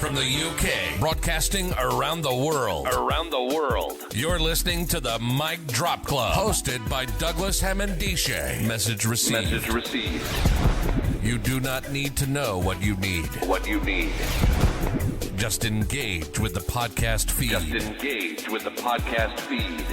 from the UK, broadcasting around the world. You're listening to the Mic Drop Club, hosted by Douglas Hamandishe. Message received. You do not need to know what you need. Just engage with the podcast feed.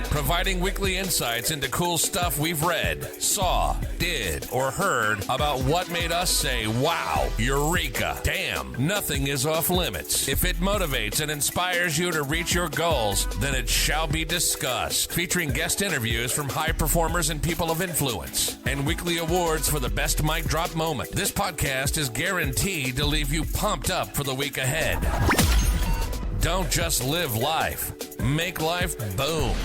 Providing weekly insights into cool stuff we've read, saw, did, or heard about what made us say, wow, eureka, damn, nothing is off limits. If it motivates and inspires you to reach your goals, then it shall be discussed. Featuring guest interviews from high performers and people of influence, and weekly awards for the best mic drop moment. This podcast is guaranteed to leave you pumped up for the week ahead. Don't just live life. Make life boom.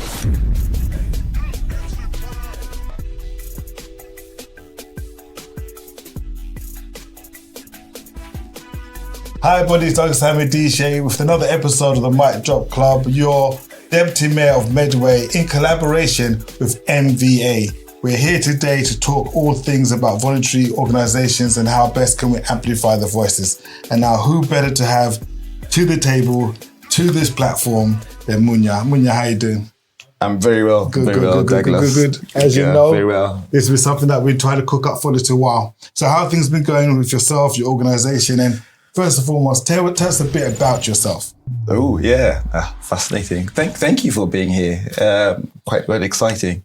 Hi everybody, it's Douglas Hamandishe with another episode of the Mic Drop Club, your Deputy Mayor of Medway in collaboration with MVA. We're here today to talk all things about voluntary organisations and how best can we amplify the voices. And now who better to have to the table, to this platform than Munya. Munya, how you doing? I'm very well. Good. As you know, very well. This has been something that we try to cook up for a little while. So how have things been going with yourself, your organisation? And first and foremost, tell us a bit about yourself. Oh, yeah. Fascinating. Thank you for being here. Quite exciting.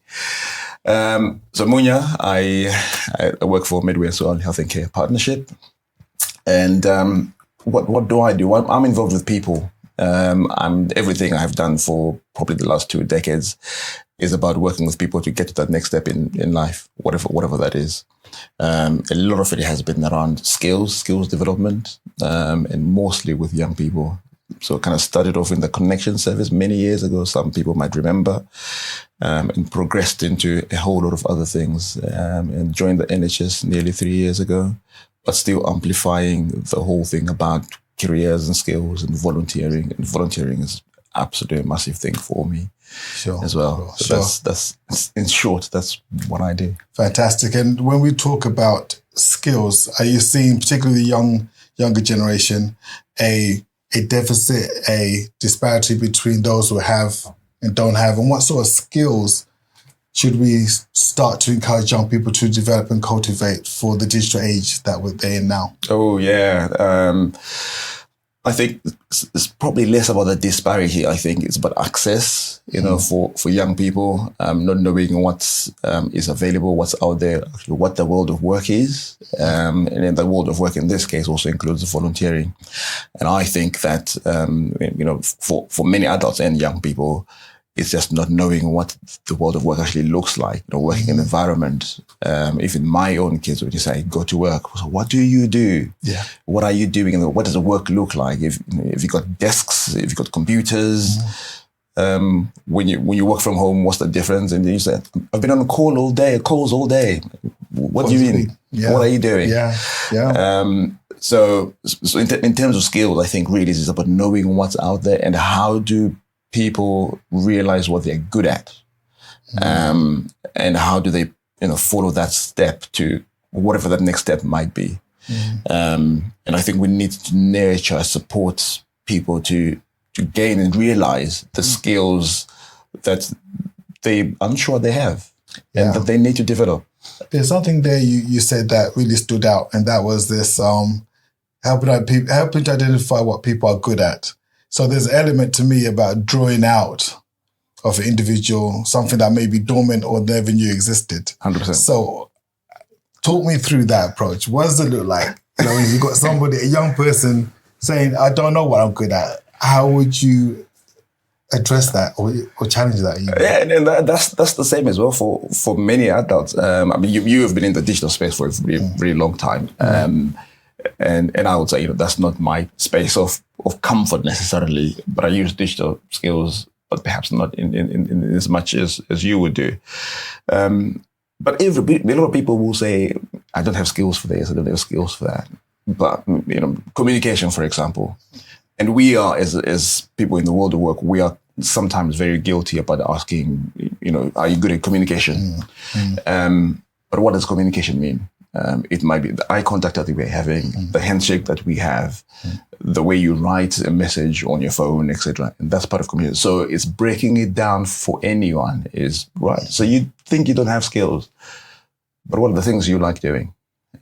So Munya, I work for Medway and Swale Health and Care Partnership. And what do I do? I'm involved with people. Everything I have done for probably the last 2 decades is about working with people to get to that next step in life, whatever that is. A lot of it has been around skills development, and mostly with young people. So kind of started off in the connection service many years ago, some people might remember, and progressed into a whole lot of other things, and joined the NHS nearly 3 years ago, but still amplifying the whole thing about careers and skills and volunteering. And volunteering is absolutely a massive thing for me as well. So that's in short, that's what I do. Fantastic. And when we talk about skills, are you seeing, particularly the younger generation, a deficit, a disparity between those who have and don't have? And what sort of skills should we start to encourage young people to develop and cultivate for the digital age that they're in now? Oh, yeah. I think it's probably less about the disparity. I think it's about access, for young people, not knowing what is available, what's out there, what the world of work is. And in the world of work, in this case, also includes volunteering. And I think that, for many adults and young people, it's just not knowing what the world of work actually looks like, working in an environment. Even my own kids, when you say, go to work, so what do you do? Yeah. What are you doing? What does the work look like? If you got desks, if you got computers, when you work from home, what's the difference? And then you say, I've been on calls all day. What do you mean? Yeah. What are you doing? Yeah. So in terms of skills, I think really it's about knowing what's out there and how do people realize what they're good at, and how do they, follow that step to whatever that next step might be. And I think we need to nurture, support people to gain and realize the skills that I'm sure they have and that they need to develop. There's something there you said that really stood out, and that was this helping to identify what people are good at. So there's an element to me about drawing out of an individual, something that may be dormant or never knew existed. 100%. So talk me through that approach. What does it look like? If you've got somebody, a young person saying, I don't know what I'm good at, how would you address that or challenge that? Yeah, and that's the same as well for many adults. You have been in the digital space for a very, very long time. And I would say, that's not my space of comfort necessarily, but I use digital skills, but perhaps not in as much as you would do. But a lot of people will say, I don't have skills for this, I don't have skills for that. But, communication, for example. And we are, as people in the world of work, we are sometimes very guilty about asking, are you good at communication? But what does communication mean? It might be the eye contact that we're having, the handshake that we have, the way you write a message on your phone, etc. And that's part of communication. So it's breaking it down for anyone is right. So you think you don't have skills, but what are the things you like doing?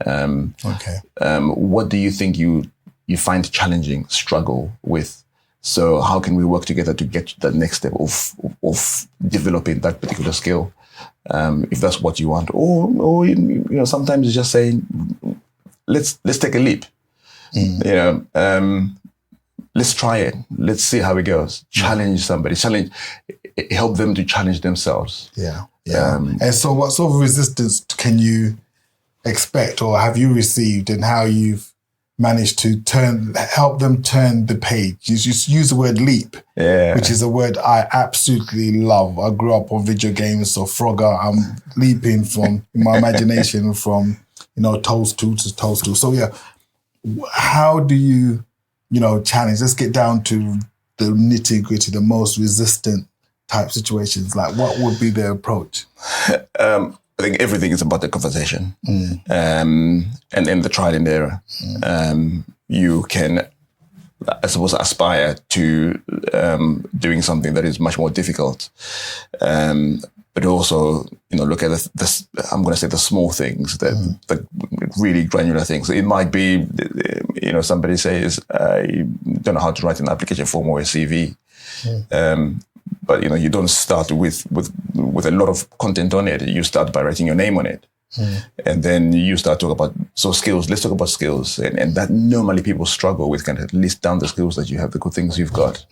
What do you think you find challenging, struggle with? So how can we work together to get to that next step of developing that particular skill? If that's what you want, or sometimes it's just saying, let's take a leap. Let's try it. Let's see how it goes. Challenge somebody. Help them to challenge themselves. Yeah. And so, what sort of resistance can you expect, or have you received, and how you've managed to help them turn the page? You just use the word leap, which is a word I absolutely love. I grew up on video games, so Frogger, I'm leaping from in my imagination from, toadstool to toadstool. So how do you, challenge? Let's get down to the nitty gritty, the most resistant type situations. Like, what would be the approach? I think everything is about the conversation, and then the trial and error. You can, I suppose, aspire to doing something that is much more difficult, but also, look at the I'm going to say the small things, the really granular things. It might be, somebody says, I don't know how to write an application form or a CV. But you don't start with a lot of content on it. You start by writing your name on it, and then you start talking about skills. Let's talk about skills, and that normally people struggle with. Kind of list down the skills that you have, the good things you've got,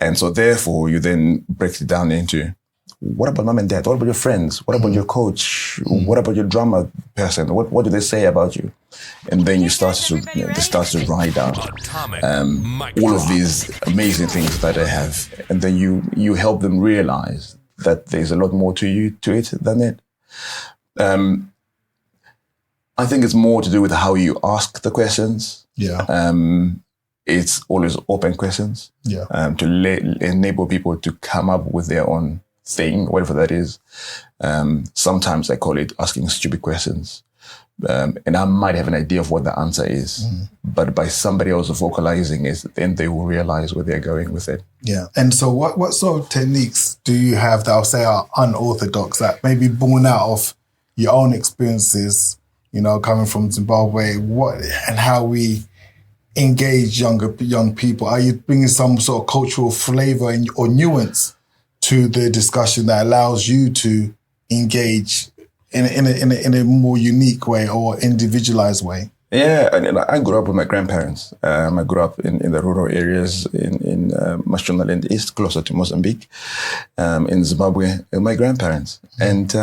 and so therefore you then break it down into, what about mom and dad? What about your friends? What about your coach? What about your drama person? What do they say about you? And then you start to write down all of these amazing things that they have, and then you help them realize that there's a lot more to it than it. I think it's more to do with how you ask the questions. It's always open questions. To enable people to come up with their own thing, whatever that is. Sometimes I call it asking stupid questions. And I might have an idea of what the answer is, but by somebody else vocalizing it, then they will realize where they're going with it. Yeah. And so what sort of techniques do you have that I'll say are unorthodox, that may be born out of your own experiences, coming from Zimbabwe, and how we engage young people? Are you bringing some sort of cultural flavor or nuance to the discussion that allows you to engage in a more unique way or individualized way? Yeah, and I grew up with my grandparents. I grew up in the rural areas in Mashonaland East, closer to Mozambique, in Zimbabwe, with my grandparents. And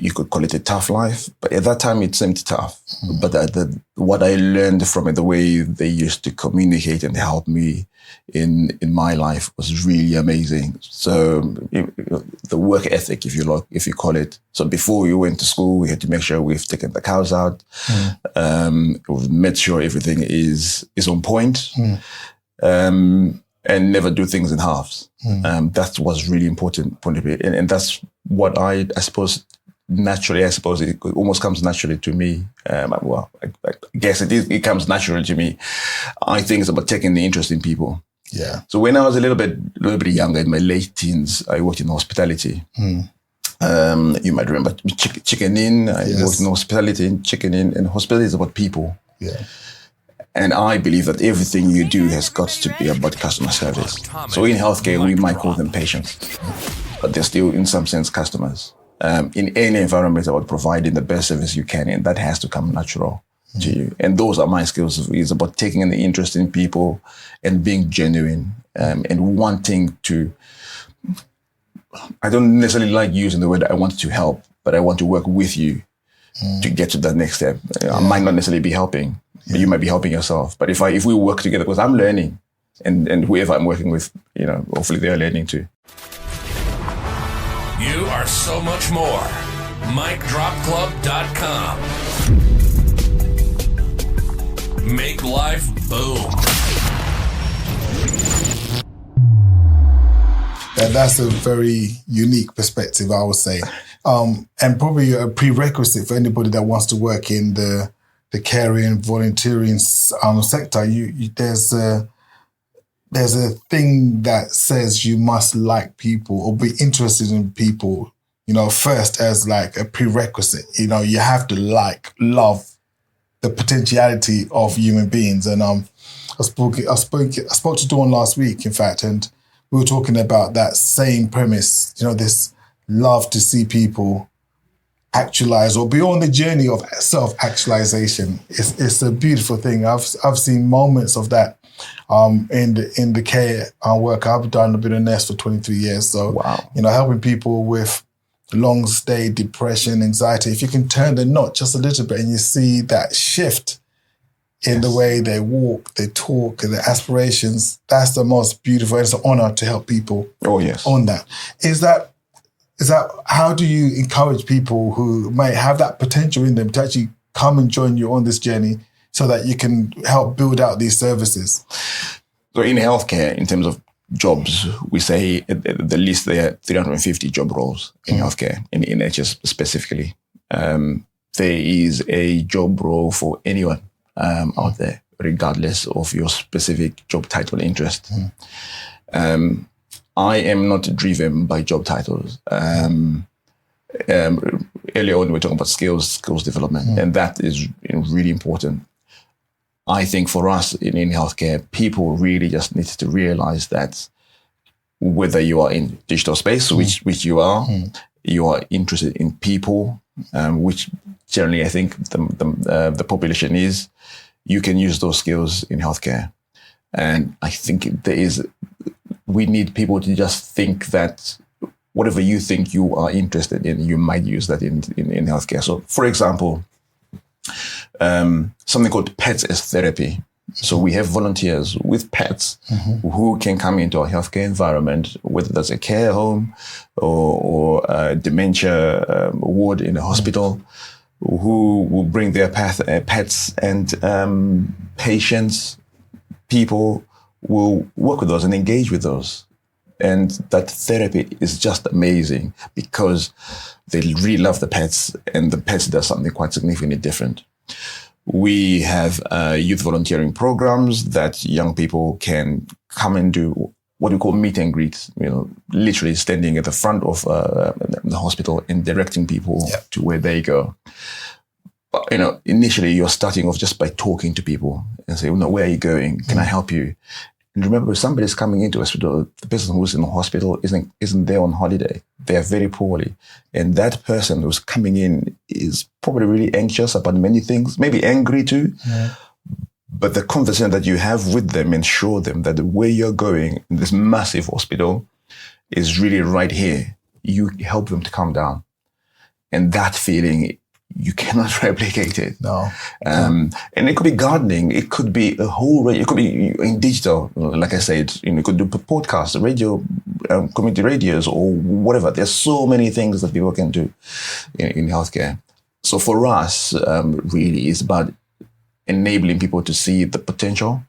you could call it a tough life, but at that time it seemed tough. But what I learned from it, the way they used to communicate and help me in my life, was really amazing. So the work ethic, if you call it. So before you went to school, we had to make sure we've taken the cows out, we've made sure everything is on point, and never do things in halves. That was really important, and that's what I suppose. Naturally, I suppose it almost comes naturally to me. I guess it comes naturally to me. I think it's about taking the interest in people. Yeah. So when I was a little bit younger, in my late teens, I worked in hospitality. You might remember Chicken Inn. I worked in hospitality, and hospitality is about people. Yeah. And I believe that everything you do has got to be about customer service. So in healthcare, we might call them patients, but they're still, in some sense, customers. In any environment, about providing the best service you can, and that has to come natural to you. And those are my skills. It's about taking an interest in people and being genuine, and wanting to. I don't necessarily like using the word I want to help, but I want to work with you to get to that next step. I might not necessarily be helping, but you might be helping yourself. But if we work together, because I'm learning, and whoever I'm working with, hopefully they're learning too. You are so much more. MicDropClub.com. Make life boom. That's a very unique perspective, I would say. And probably a prerequisite for anybody that wants to work in the caring, volunteering sector. There's a thing that says you must like people or be interested in people, first as like a prerequisite. You have to love the potentiality of human beings. And I spoke to Dawn last week, in fact, and we were talking about that same premise, this love to see people actualize or be on the journey of self-actualization. It's a beautiful thing. I've seen moments of that in the care work. I've done a bit of nurse for 23 years. So, wow. Helping people with long stay, depression, anxiety. If you can turn the knot just a little bit and you see that shift in the way they walk, they talk, and their aspirations, that's the most beautiful. It's an honor to help people on that. Is that how do you encourage people who might have that potential in them to actually come and join you on this journey so that you can help build out these services? So in healthcare, in terms of jobs, we say at the least there are 350 job roles in healthcare, in NHS specifically. There is a job role for anyone out there, regardless of your specific job title interest. I am not driven by job titles. Earlier on, we were talking about skills development, and that is really important. I think for us in healthcare, people really just need to realize that whether you are in digital space, which you are interested in people, which generally I think the population is, you can use those skills in healthcare. And I think we need people to just think that whatever you think you are interested in, you might use that in healthcare. So, for example, something called pets as therapy. So we have volunteers with pets who can come into our healthcare environment, whether that's a care home or a dementia ward in a hospital, who will bring their pets, and patients, people will work with those and engage with those. And that therapy is just amazing because they really love the pets, and the pets does something quite significantly different. We have youth volunteering programs that young people can come and do what we call meet and greet, literally standing at the front of the hospital and directing people to where they go. But, initially you're starting off just by talking to people and say, where are you going? Can I help you? And remember, if somebody's coming into a hospital, the person who's in the hospital isn't there on holiday. They are very poorly. And that person who's coming in is probably really anxious about many things, maybe angry too. Yeah. But the conversation that you have with them and show them that the way you're going in this massive hospital is really right here. You help them to calm down. And that feeling, you cannot replicate it. No. And it could be gardening. It could be a whole range. It could be in digital, like I said, you could do podcasts, radio, community radios, or whatever. There's so many things that people can do in healthcare. So for us, really, it's about enabling people to see the potential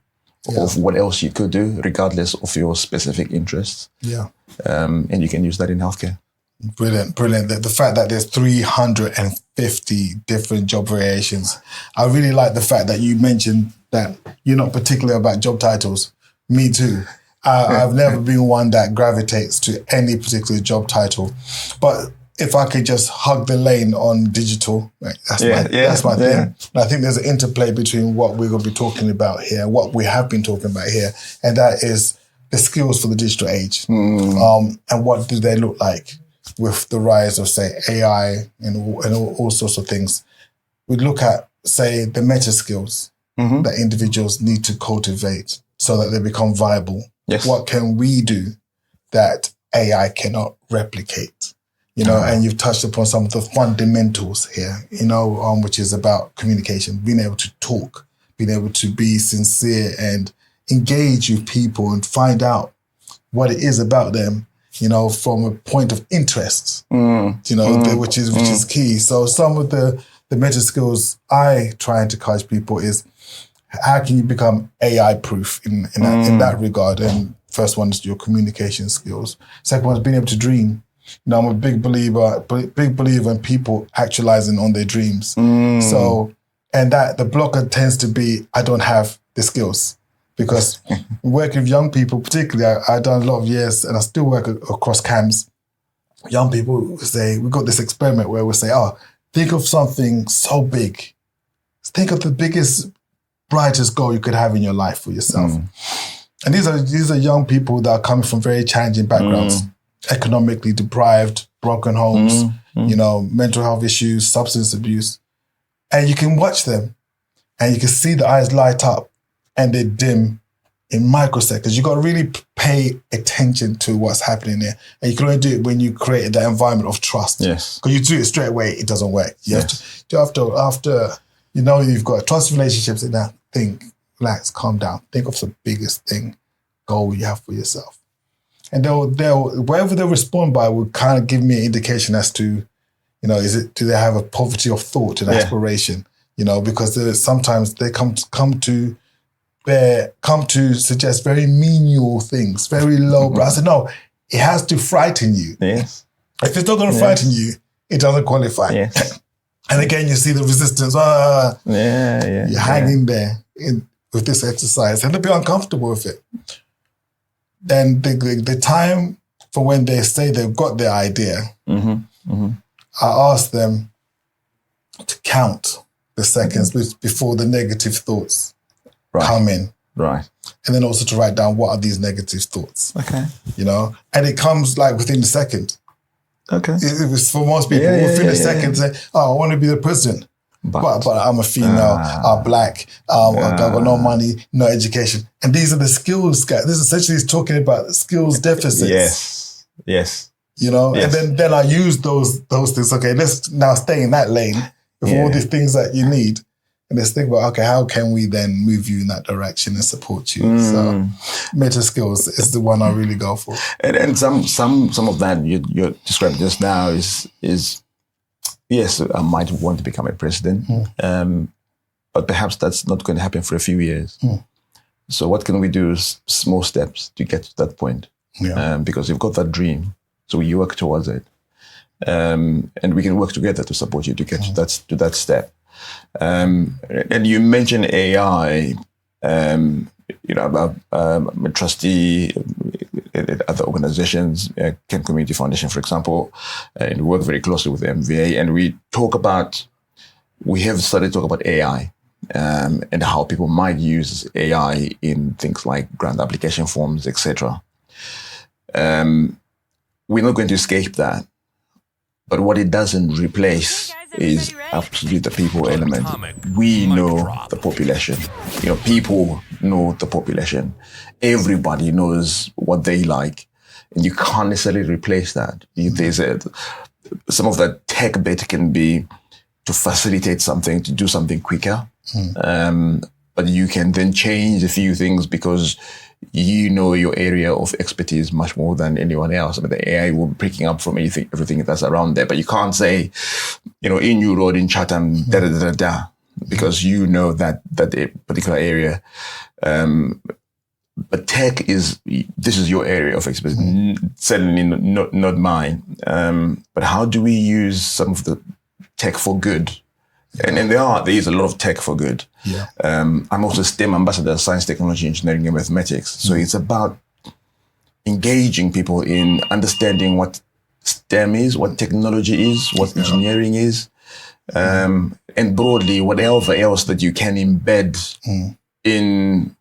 of what else you could do, regardless of your specific interests. Yeah. And you can use that in healthcare. Brilliant. The fact that there's 350 different job variations. I really like the fact that you mentioned that you're not particular about job titles. Me too. I've never been one that gravitates to any particular job title. But if I could just hug the lane on digital, that's my thing. And I think there's an interplay between what we're going to be talking about here, what we have been talking about here, and that is the skills for the digital age. And what do they look like with the rise of, say, AI and all sorts of things. We look at, say, the meta skills that individuals need to cultivate so that they become viable. Yes. What can we do that AI cannot replicate? And you've touched upon some of the fundamentals here, which is about communication, being able to talk, being able to be sincere and engage with people and find out what it is about them, from a point of interest, which is key. So some of the meta skills I try and encourage people is, how can you become AI proof in that regard? And first one is your communication skills. Second one is being able to dream. You know, I'm a big believer in people actualizing on their dreams. So, and that the blocker tends to be, I don't have the skills. Because working with young people, particularly, I've done a lot of years and I still work across camps. Young people say, we've got this experiment where we say, think of something so big. Think of the biggest, brightest goal you could have in your life for yourself. And these are young people that are coming from very challenging backgrounds, economically deprived, broken homes, you know, mental health issues, substance abuse. And you can watch them and you can see the eyes light up and they dim in microseconds. You got to really pay attention to what's happening there. And you can only do it when you create that environment of trust. Yes. Because you do it straight away, it doesn't work. You have to, after you know you've got trust relationships in that, think, relax, calm down. Think of the biggest goal you have for yourself. And they'll whatever they respond by will kind of give me an indication as to, you know, do they have a poverty of thought and aspiration? You know, because sometimes they come to suggest very menial things, very low. I said, no, it has to frighten you. Yes. If it's not going to frighten you, it doesn't qualify. Yes. And again, you see the resistance. You're hanging there with this exercise, and they'll be uncomfortable with it. Then the time for when they say they've got their idea, I ask them to count the seconds before the negative thoughts come in. Right. And then also to write down what are these negative thoughts. Okay. You know, and it comes like within a second. Okay. It was for most people within a second say, I want to be the president. But I'm a female, I'm black, I've got no money, no education. And these are the skills, guys. This essentially is talking about skills deficits. Yes. You know, and then I use those things. Okay, let's now stay in that lane with all these things that you need. And let's think about, okay, how can we then move you in that direction and support you? So meta skills is the one I really go for. And some of that you're describing just now is yes, I might want to become a president, but perhaps that's not going to happen for a few years. So what can we do? Small steps to get to that point. Because you've got that dream, so you work towards it, and we can work together to support you to get to that step. And you mentioned AI, you know, about a trustee at other organizations, Kent Community Foundation, for example, and we work very closely with the MVA, and we have started to talk about AI and how people might use AI in things like grant application forms, etc. We're not going to escape that, but what it doesn't replace is absolutely the people element. We know the population. You know, people know the population. Everybody knows what they like, and you can't necessarily replace that. There's some of that tech bit can be to facilitate something, to do something quicker, but you can then change a few things because you know your area of expertise much more than anyone else. I mean, the AI will be picking up from everything that's around there, but you can't say, you know, in New Road, in Chatham, because you know that particular area. But tech this is your area of expertise, certainly not mine. But how do we use some of the tech for good? And there is a lot of tech for good. Yeah. I'm also STEM ambassador, science, technology, engineering, and mathematics. So it's about engaging people in understanding what STEM is, what technology is, what engineering is, and broadly whatever else that you can embed in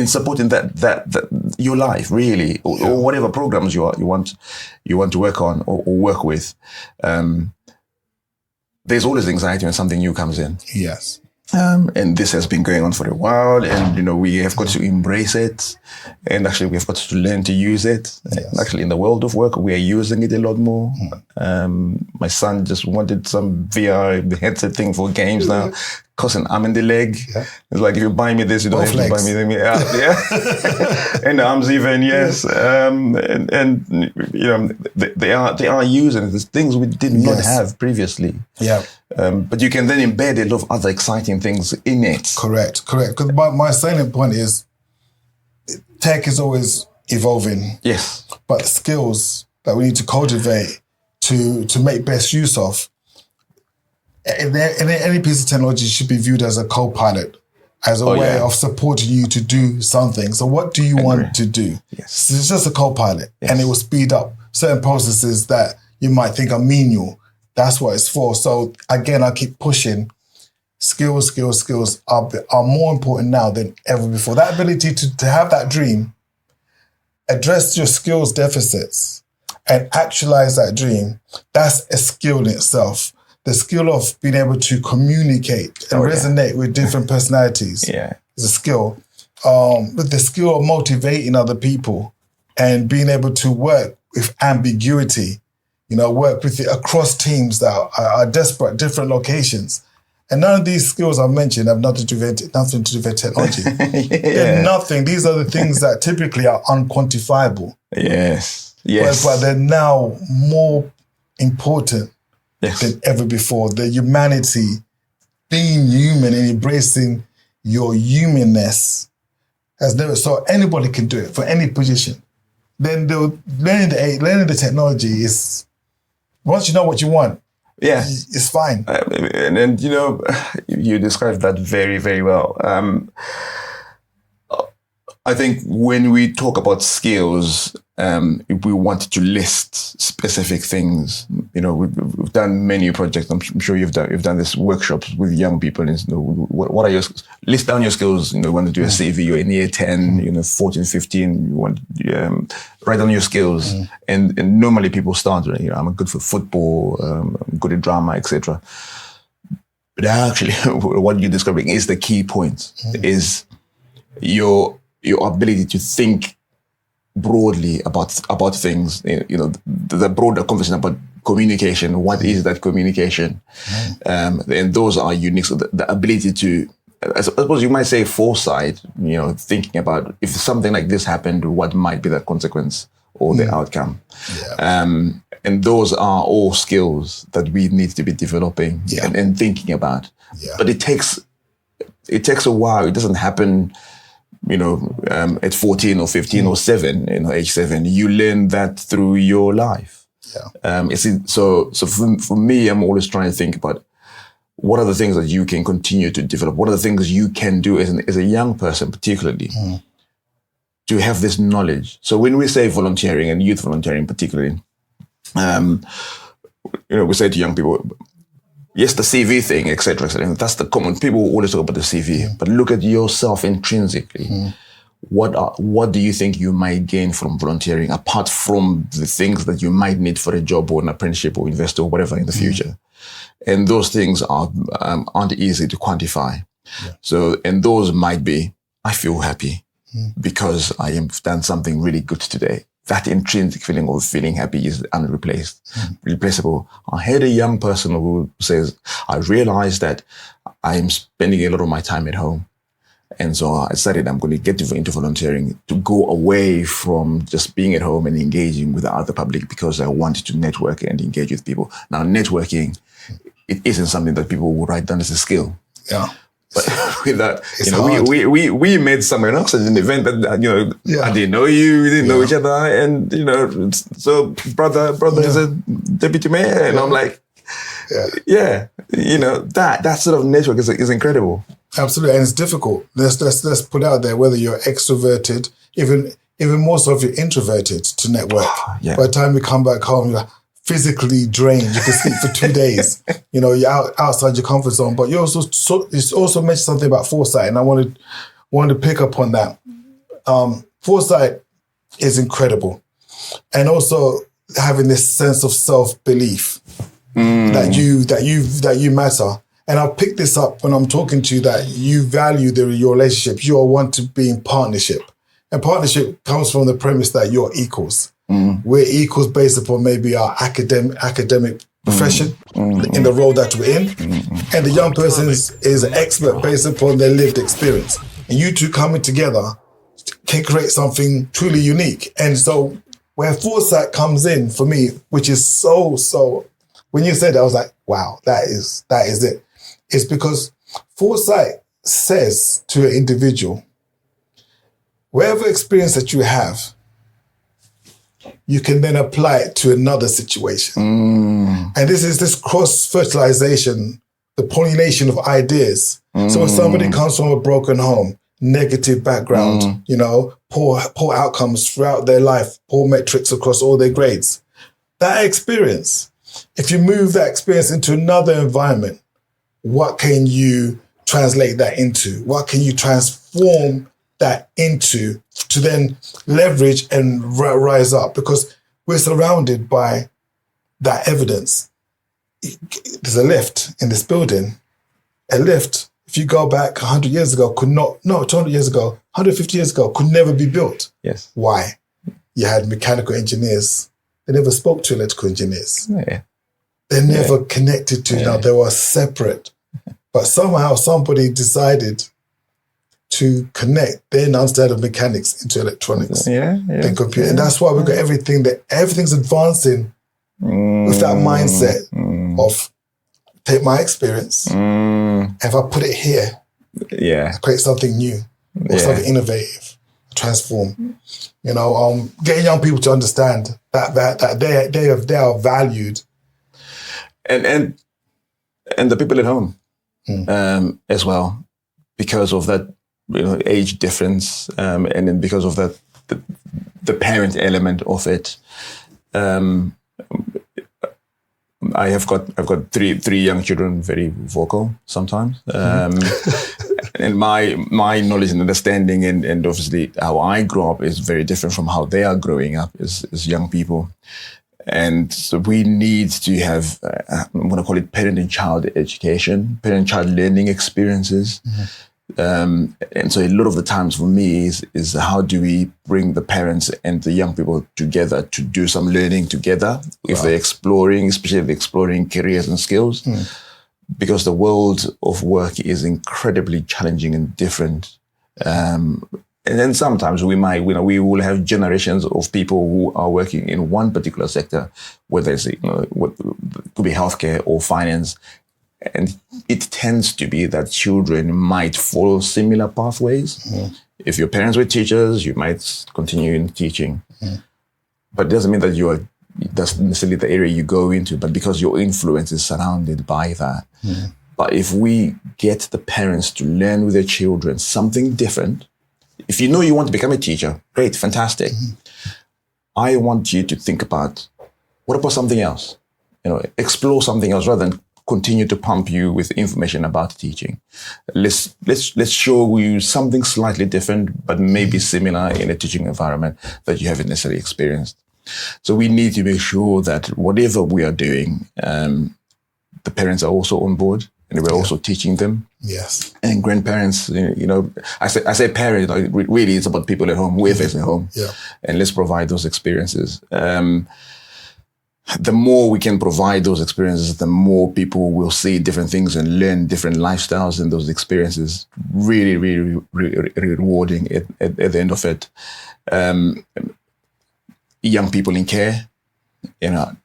supporting that your life really, or whatever programs you want to work on or work with. There's always anxiety when something new comes in. Yes. And this has been going on for a while, and you know we have got to embrace it, and actually we've got to learn to use it. Yes. And actually, in the world of work, we are using it a lot more. My son just wanted some VR headset thing for games now. Costs an arm and a leg. Yeah. It's like if you buy me this, you don't have to buy me that. And arms even, yes. And you know they are using the things we did not have previously. Yeah. But you can then embed a lot of other exciting things in it. Correct. Because my salient point is tech is always evolving. Yes. But skills that we need to cultivate to make best use of. Any piece of technology should be viewed as a co-pilot, as a way of supporting you to do something. So what do you want to do? Yes. So it's just a co-pilot, and it will speed up certain processes that you might think are menial. That's what it's for. So again, I keep pushing. Skills are more important now than ever before. That ability to have that dream, address your skills deficits, and actualize that dream, that's a skill in itself. The skill of being able to communicate and resonate with different personalities is a skill. With the skill of motivating other people and being able to work with ambiguity, work with across teams that are desperate, different locations. And none of these skills I've mentioned have nothing to do with technology. They're nothing. These are the things that typically are unquantifiable. Yes. But they're now more important than ever before. The humanity, being human and embracing your humanness has never. So anybody can do it for any position. Then learning the technology is, once you know what you want, it's fine. And you described that very, very well. I think when we talk about skills, if we want to list specific things, we've done many projects. I'm sure you've done this workshops with young people. And, what are your list down your skills? You want to do a CV. You're in year 10, 14, 15. You want write down your skills. And normally people start. I'm good for football. I'm good at drama, etc. But actually, what you're describing is the key point. Is your ability to think broadly about things, the broader conversation about communication. What is that communication? And those are unique. So the ability to, I suppose you might say foresight, thinking about if something like this happened, what might be the consequence or the outcome. And those are all skills that we need to be developing and thinking about. But it takes a while. It doesn't happen at 14 or 15 or 7, age 7, you learn that through your life. So for me, I'm always trying to think about what are the things that you can continue to develop? What are the things you can do as a young person, particularly, to have this knowledge? So when we say volunteering and youth volunteering particularly, we say to young people, yes, the CV thing, etc., etc. That's the common. People always talk about the CV, but look at yourself intrinsically. What do you think you might gain from volunteering, apart from the things that you might need for a job or an apprenticeship or investor or whatever in the future? And those things aren't easy to quantify. So, and those might be, I feel happy because I have done something really good today. That intrinsic feeling of feeling happy is replaceable. I had a young person who says, I realized that I'm spending a lot of my time at home. And so I decided I'm going to get into volunteering to go away from just being at home and engaging with the other public because I wanted to network and engage with people. Now, networking, it isn't something that people will write down as a skill. But with that, we made somewhere else at an event that, I didn't know you, we didn't know each other. And, so brother is a deputy mayor. And I'm like, that sort of network is incredible. Absolutely. And it's difficult. Let's put out there whether you're extroverted, even more so if you're introverted to network. By the time you come back home, you're physically drained. You can sleep for 2 days. You're outside your comfort zone. But you also mentioned something about foresight, and I wanted to pick up on that. Foresight is incredible, and also having this sense of self-belief that you matter. And I'll pick this up when I'm talking to you that you value your relationships. You want to be in partnership, and partnership comes from the premise that you're equals. We're equals based upon maybe our academic profession in the role that we're in. And the young person is an expert based upon their lived experience. And you two coming together can create something truly unique. And so where foresight comes in for me, which is so, when you said that, I was like, wow, that is it. It's because foresight says to an individual, whatever experience that you have, you can then apply it to another situation. And this is this cross-fertilization, the pollination of ideas. So if somebody comes from a broken home, negative background, you know, poor outcomes throughout their life, poor metrics across all their grades, that experience, if you move that experience into another environment, what can you translate that into? What can you transform that into to then leverage and rise up? Because we're surrounded by that evidence. There's a lift in this building. A lift, if you go back 100 years ago, 200 years ago, 150 years ago, could never be built. Yes. Why? You had mechanical engineers. They never spoke to electrical engineers. Yeah. They're never connected to now. They were separate. But somehow somebody decided to connect their understanding of mechanics into electronics and computer. And that's why we've got everything's advancing with that mindset of take my experience and if I put it here, create something new or something innovative, transform. You know, getting young people to understand that they are valued. And the people at home as well, because of that, you know, age difference, and then because of that, the parent element of it. I've got three young children, very vocal sometimes, and my knowledge and understanding and obviously how I grew up is very different from how they are growing up as young people. And so we need to have, I'm going to call it parent and child education, parent and child learning experiences. And so a lot of the times for me is how do we bring the parents and the young people together to do some learning together if they're exploring, especially if they're exploring careers and skills, because the world of work is incredibly challenging and different. And then sometimes we will have generations of people who are working in one particular sector, whether it's, you know, what could be healthcare or finance. And it tends to be that children might follow similar pathways. If your parents were teachers, you might continue in teaching. But it doesn't mean that that's necessarily the area you go into, but because your influence is surrounded by that. But if we get the parents to learn with their children something different, if you know you want to become a teacher, great, fantastic. I want you to think about, what about something else? You know, explore something else rather than continue to pump you with information about teaching. Let's show you something slightly different, but maybe similar in a teaching environment that you haven't necessarily experienced. So we need to make sure that whatever we are doing, the parents are also on board and we're also teaching them. Yes. And grandparents, you know, I say parents, really it's about people at home, whoever's at home. Yeah. And let's provide those experiences. The more we can provide those experiences, the more people will see different things and learn different lifestyles, and those experiences really, really, really rewarding at the end of it. Young people in care, you know,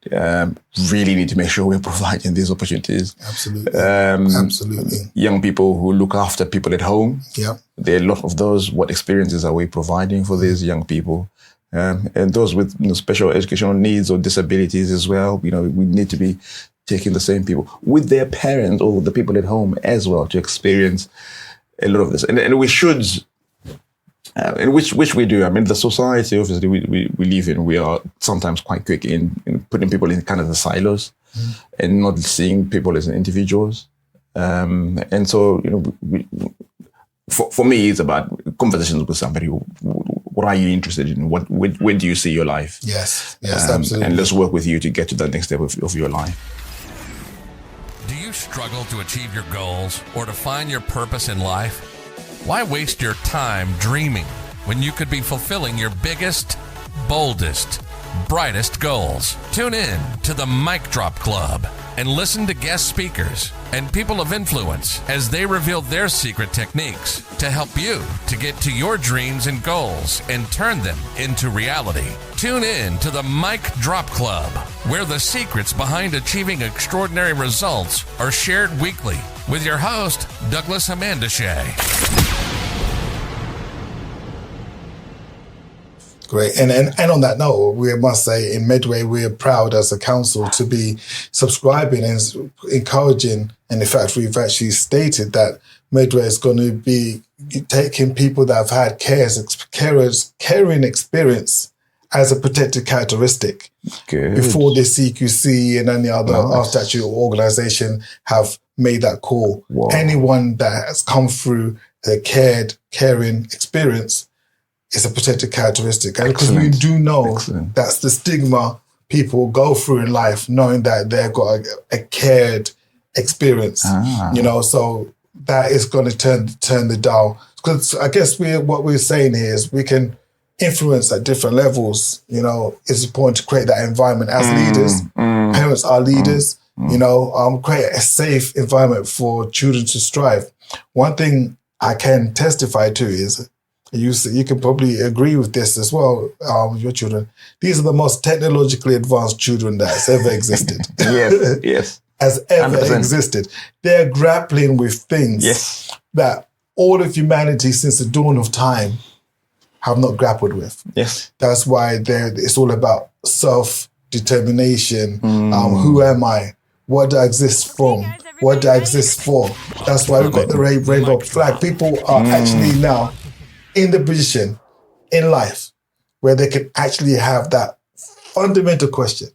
really need to make sure we're providing these opportunities. Absolutely. Absolutely. Young people who look after people at home. Yeah. There are a lot of those. What experiences are we providing for these young people? And those with, you know, special educational needs or disabilities as well, you know, we need to be taking the same people with their parents or the people at home as well to experience a lot of this. And we should, and which we do. I mean, the society, obviously, we live in, we are sometimes quite quick in putting people in kind of the silos and not seeing people as individuals. And so, you know, for me, it's about conversations with somebody. What are you interested in? Where do you see your life? Yes, absolutely. And let's work with you to get to that next step of your life. Do you struggle to achieve your goals or to find your purpose in life? Why waste your time dreaming when you could be fulfilling your biggest, boldest, brightest goals? Tune in to the Mic Drop Club and listen to guest speakers and people of influence as they reveal their secret techniques to help you to get to your dreams and goals and turn them into reality. Tune in to the Mic Drop Club, where the secrets behind achieving extraordinary results are shared weekly with your host, Douglas Hamandishe. Great. And on that note, we must say in Medway, we are proud as a council to be subscribing and encouraging. And in fact, we've actually stated that Medway is going to be taking people that have had caring experience as a protected characteristic. Good. Before the CQC and any other statutory organisation have made that call. Wow. Anyone that has come through a caring experience is a protected characteristic. And because we do know that's the stigma people go through in life, knowing that they've got a cared experience, so that is going to turn the dial. Because I guess what we're saying here is we can influence at different levels. It's important to create that environment as leaders. Parents are leaders. Create a safe environment for children to strive. One thing I can testify to is, you can probably agree with this as well, with your children. These are the most technologically advanced children that's ever existed. Yes. Has ever 100%. existed. They're grappling with things that all of humanity since the dawn of time have not grappled with. Yes. That's why it's all about self-determination. Who am I? What do I exist from? What do I exist for? That's why we've got the rainbow flag. People are actually now in the position in life where they can actually have that fundamental question.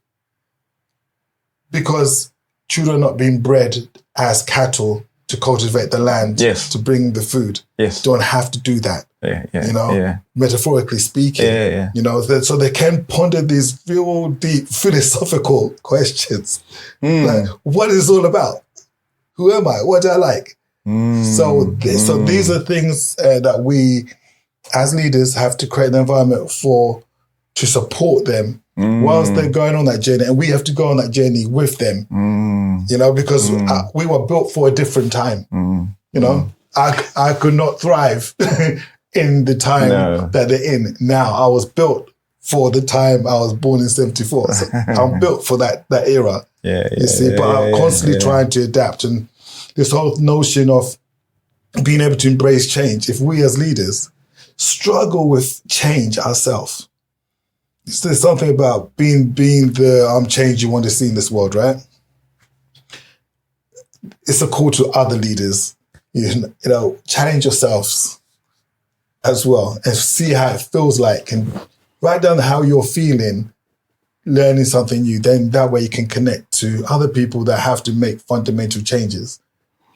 Because children are not being bred as cattle to cultivate the land, to bring the food. Don't have to do that. Metaphorically speaking, so they can ponder these real deep philosophical questions. Like, what is it all about? Who am I? What do I like? So these are things that we, as leaders, have to create an environment to support them whilst they're going on that journey. And we have to go on that journey with them, because we were built for a different time. I could not thrive in the time that they're in now. I was built for the time I was born in 74. So I'm built for that era. But I'm constantly trying to adapt. And this whole notion of being able to embrace change, if we as leaders struggle with change ourselves, there's something about being the change you want to see in this world, right? It's a call to other leaders, challenge yourselves as well and see how it feels like, and write down how you're feeling, learning something new. Then that way you can connect to other people that have to make fundamental changes.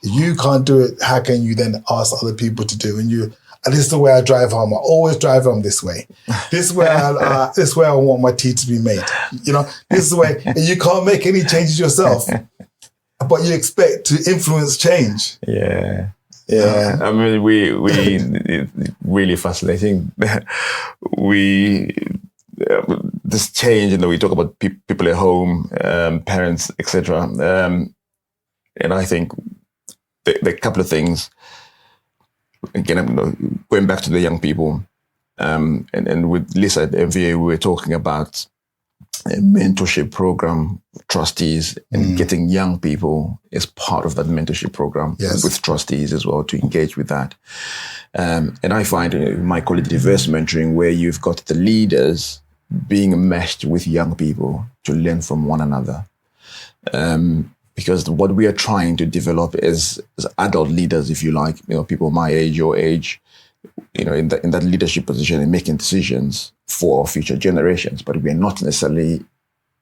If you can't do it, how can you then ask other people to do? And this is the way I drive home. I always drive home this way. This is where I want my tea to be made. This is the way. And you can't make any changes yourself, but you expect to influence change. I mean, we really fascinating. This change, we talk about people at home, parents, etc. And I think the couple of things. Again, I'm going back to the young people, and with Lisa at MVA, we were talking about a mentorship program, trustees, and getting young people as part of that mentorship program with trustees as well to engage with that. And I find, you might call it diverse mentoring, where you've got the leaders being meshed with young people to learn from one another. Because what we are trying to develop is adult leaders, if you like, people my age, your age, in that leadership position and making decisions for our future generations, but we're not necessarily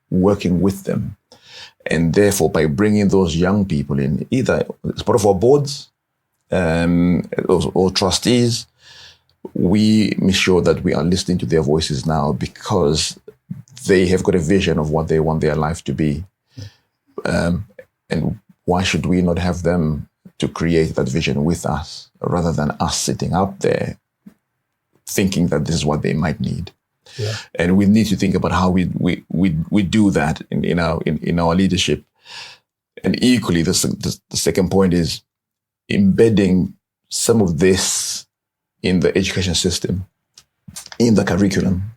working with them. And therefore, by bringing those young people in, either as part of our boards or trustees, we make sure that we are listening to their voices now, because they have got a vision of what they want their life to be. And why should we not have them to create that vision with us, rather than us sitting up there thinking that this is what they might need? And we need to think about how we do that in our leadership. And equally, the second point is embedding some of this in the education system, in the curriculum.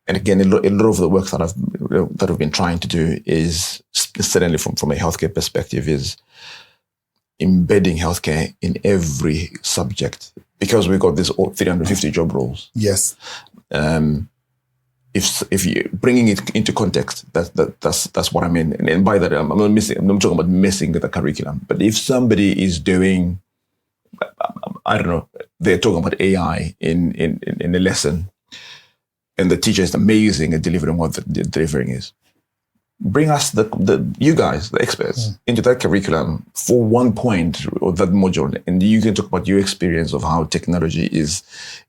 And again, a lot of the work that I've been trying to do is, certainly from a healthcare perspective, is embedding healthcare in every subject, because we've got this 350 job roles. If you bringing it into context, that's what I mean. And by that, I'm not talking about messing with the curriculum. But if somebody is doing, I don't know, they're talking about AI in a lesson, and the teacher is amazing at delivering what the delivering is, bring us you guys, the experts, into that curriculum for one point or that module, and you can talk about your experience of how technology is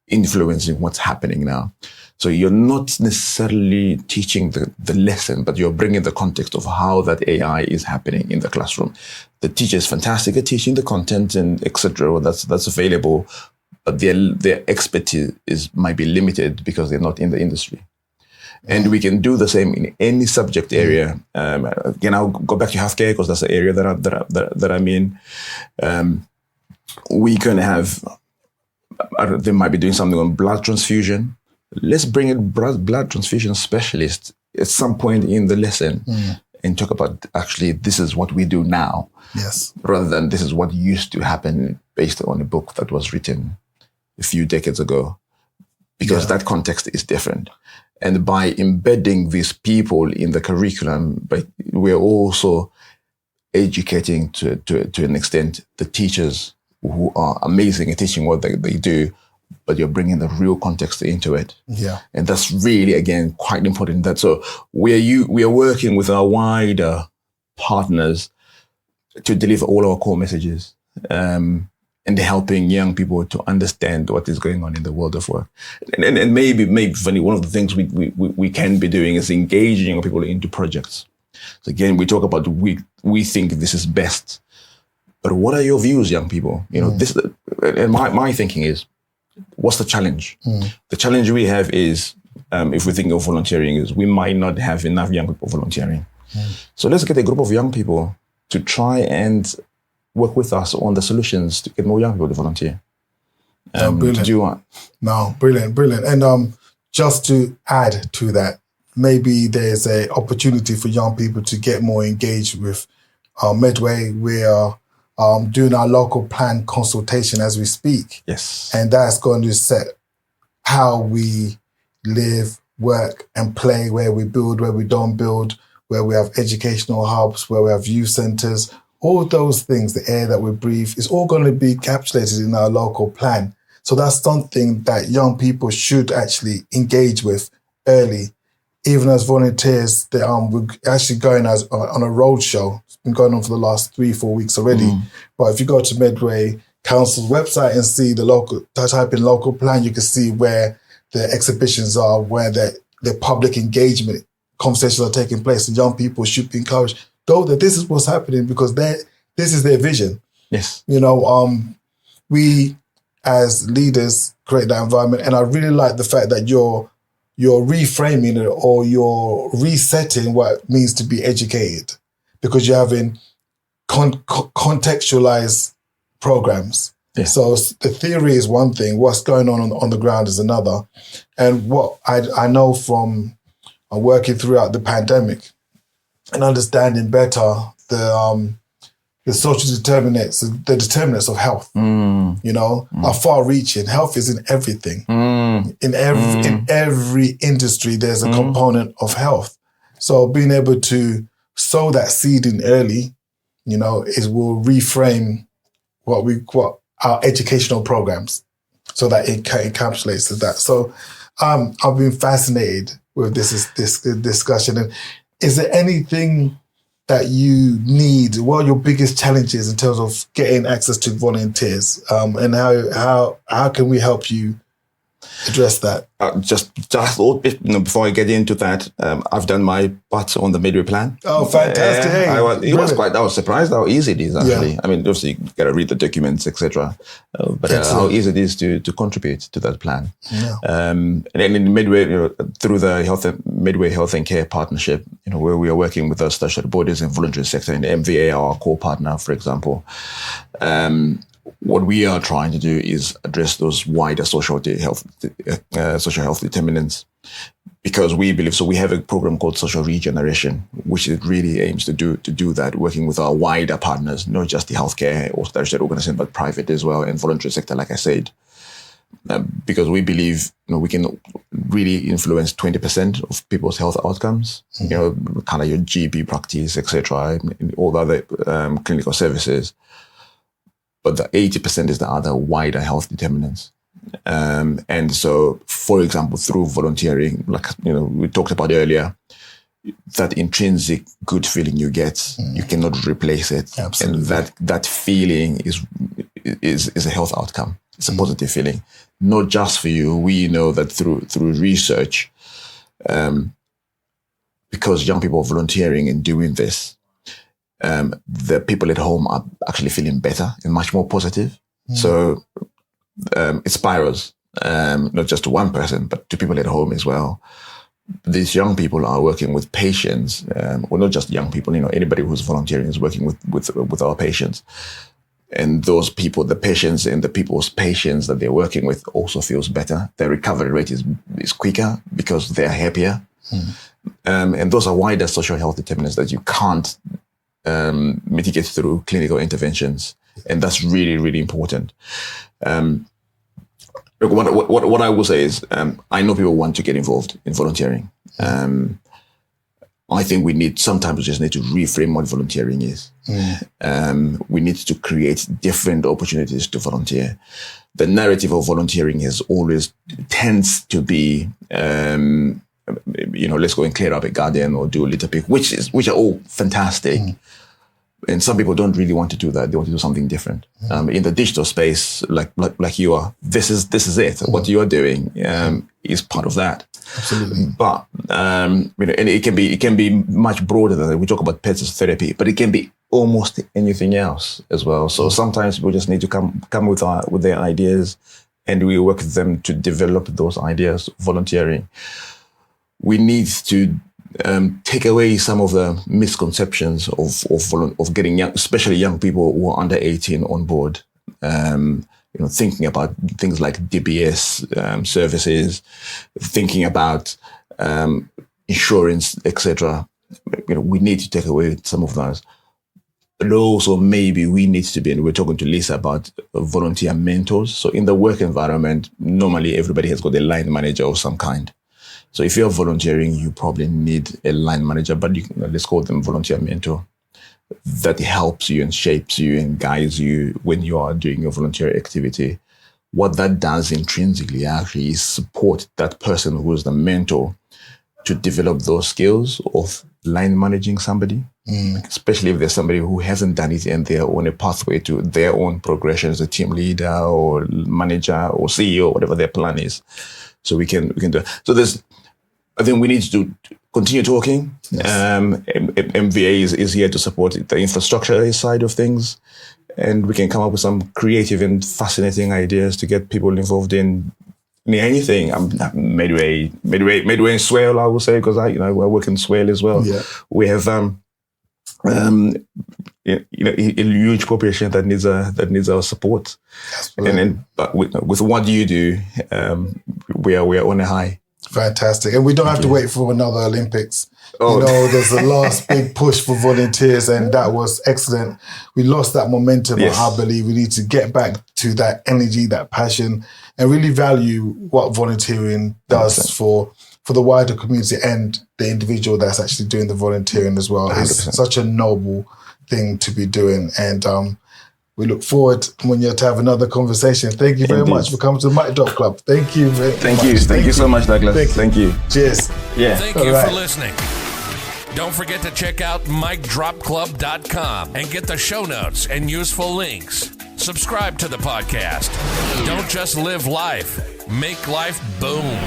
influencing what's happening now. So you're not necessarily teaching the lesson, but you're bringing the context of how that AI is happening in the classroom. The teacher is fantastic at teaching the content and etc. That's available, but their expertise might be limited because they're not in the industry. And we can do the same in any subject area. Again, I'll go back to healthcare because that's the area that I'm in. We can have, they might be doing something on blood transfusion. Let's bring in blood transfusion specialists at some point in the lesson and talk about actually this is what we do now. Yes. Rather than this is what used to happen based on a book that was written a few decades ago, because that context is different. And by embedding these people in the curriculum, but we're also educating to an extent the teachers who are amazing at teaching what they do, but you're bringing the real context into it. Yeah. And that's really, again, quite important. So we are working with our wider partners to deliver all our core messages, and helping young people to understand what is going on in the world of work. And maybe funny, one of the things we can be doing is engaging people into projects. So again, we talk about we think this is best, but what are your views, young people? This, and my thinking is, what's the challenge? The challenge we have is, if we think of volunteering, is we might not have enough young people volunteering. So let's get a group of young people to try and work with us on the solutions to get more young people to volunteer. Brilliant. Do you want? No, brilliant. And just to add to that, maybe there's an opportunity for young people to get more engaged with Medway. We are doing our local plan consultation as we speak. Yes. And that's going to set how we live, work and play, where we build, where we don't build, where we have educational hubs, where we have youth centres. All those things, the air that we breathe, is all going to be encapsulated in our local plan. So that's something that young people should actually engage with early. Even as volunteers, we're actually going on a road show. It's been going on for the last 3-4 weeks already. But if you go to Medway Council's website and type in local plan, you can see where the exhibitions are, where the public engagement conversations are taking place. And young people should be encouraged. Go there. This is what's happening because this is their vision. Yes. We as leaders create that environment, and I really like the fact that you're reframing it or you're resetting what it means to be educated, because you're having contextualized programs. Yeah. So the theory is one thing, what's going on the ground is another. And what I know from working throughout the pandemic and understanding better the social determinants, the determinants of health, are far-reaching. Health is in everything. In every industry, there's a component of health. So being able to sow that seed in early, will reframe what our educational programs, so that it encapsulates that. So I've been fascinated with this discussion. And is there anything that you need? What are your biggest challenges in terms of getting access to volunteers? And how can we help you address that? Just a little bit before I get into that, I've done my part on the Medway plan. Oh, fantastic! I was surprised how easy it is actually. Yeah. I mean, obviously you got to read the documents, etc. But how easy it is to contribute to that plan. Yeah. And then in Medway, through the Medway Health and Care Partnership, where we are working with the statutory bodies and voluntary sector, and MVA, our core partner, for example. What we are trying to do is address those wider social health determinants, because we believe, so we have a program called Social Regeneration, which it really aims to do that, working with our wider partners, not just the healthcare or statutory organization, but private as well, and voluntary sector, like I said. because we believe we can really influence 20% of people's health outcomes. Kind of your GP practice, etc., all the other clinical services. But the 80% is the other wider health determinants. And so, for example, through volunteering, like we talked about earlier, that intrinsic good feeling you get, you cannot replace it. Absolutely. And that feeling is a health outcome. It's a positive feeling, not just for you. We know that through research, because young people are volunteering and doing this, the people at home are actually feeling better and much more positive. So it spirals, not just to one person, but to people at home as well. These young people are working with patients, well, not just young people, anybody who's volunteering is working with our patients. And those people, the patients and the people's patients that they're working with also feels better. Their recovery rate is quicker because they're happier. And those are wider social health determinants that you can't mitigate through clinical interventions. And that's really, really important. What I will say is, I know people want to get involved in volunteering. I think sometimes we just need to reframe what volunteering is. We need to create different opportunities to volunteer. The narrative of volunteering tends to be, let's go and clear up a garden or do a litter pick, which are all fantastic. And some people don't really want to do that. They want to do something different. In the digital space, like you are, this is it. What you are doing is part of that. Absolutely. But and it can be much broader than that. We talk about pets as therapy, but it can be almost anything else as well. So sometimes we just need to come with their ideas, and we work with them to develop those ideas. Volunteering. We need to take away some of the misconceptions of getting young, especially young people who are under 18 on board. Thinking about things like DBS services, thinking about insurance, etc. We need to take away some of those. But also maybe we need to be, and we're talking to Lisa about volunteer mentors. So in the work environment, normally everybody has got a line manager of some kind. So if you're volunteering, you probably need a line manager, but let's call them volunteer mentor, that helps you and shapes you and guides you when you are doing your volunteer activity. What that does intrinsically actually is support that person who is the mentor to develop those skills of line managing somebody, especially if there's somebody who hasn't done it and they're on a pathway to their own progression as a team leader or manager or CEO, whatever their plan is. So we can do it. So I think we need to continue talking. Yes. MVA is here to support the infrastructure side of things, and we can come up with some creative and fascinating ideas to get people involved in anything. Medway and Swale, I will say, because I work in Swale as well. Yeah. We have a huge population that needs our support. But with what you do, we are on a high. Fantastic. And we don't have to wait for another Olympics. There's a last big push for volunteers, and that was excellent. We lost that momentum. Yes. I believe we need to get back to that energy, that passion, and really value what volunteering does 100%. for the wider community and the individual that's actually doing the volunteering as well. 100%. It's such a noble thing to be doing. And we look forward, Munya, to have another conversation. Thank you very much for coming to the Mic Drop Club. Thank you very much. Thank you so much, Douglas. Thank you. Cheers. Yeah. Thank you for listening. Don't forget to check out micdropclub.com and get the show notes and useful links. Subscribe to the podcast. Don't just live life. Make life boom.